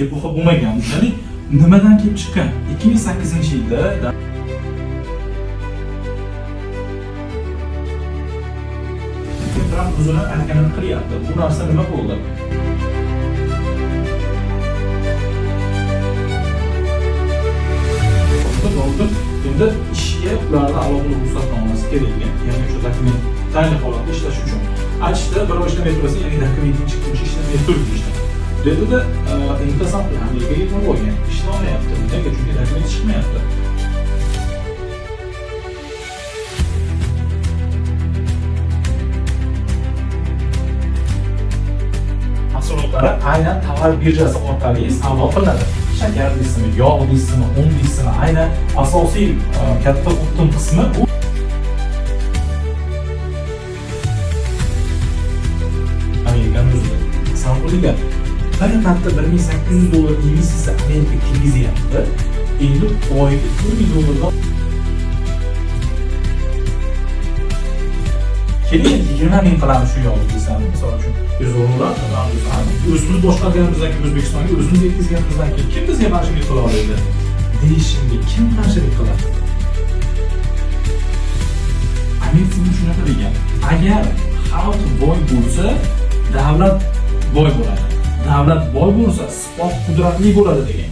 epoxa bo'lmagan. Ya'ni nimadan kelib chiqqan? 2008-yilda Tramp o'zini aytganini qilyapti. Bu narsa nima bo'ldi? Bo'ldi. Endi ishga ularda alohida ruxsatnomasi kerak. Ya'ni o'sha dokument tayinli holatda ishlash uchun. Aytishdi, birov ishlamay tursa, ya'ni dokumenting chiqib ishlamay turibdi ishda. Dedi-da, intasan Amerikaga yetib bo'lgan. Ishlamayapti. Nega? Chunki dokument chiqmayapti. Mahsulotlar aynan tovar birjasi orqali savdo qilinadi. Shakar deysizmi, yog' deysizmi, un deysizmi, aynan asosiy katta o'tin qismi u Amerikan o'zida. Sampuliga bir marta $1,800 investitsiya Amerika kirgizyapti. Endi oyiga $4,000 keling 20,000 qilamiz shu yog'ni desam, misol uchun $100 o'zimiz boshqarganimizdan keyin O'zbekistonga o'zimiz yetkazganimizdan keyin kim bizga qarshilik qila oladi deyishimga kim qarshilik qiladi? Amerika shunaqa degan. Agar xalq boy bo'lsa, davlat boy bo'ladi. Davlat boy bo'lsa, sport qudratli bo'ladi degan.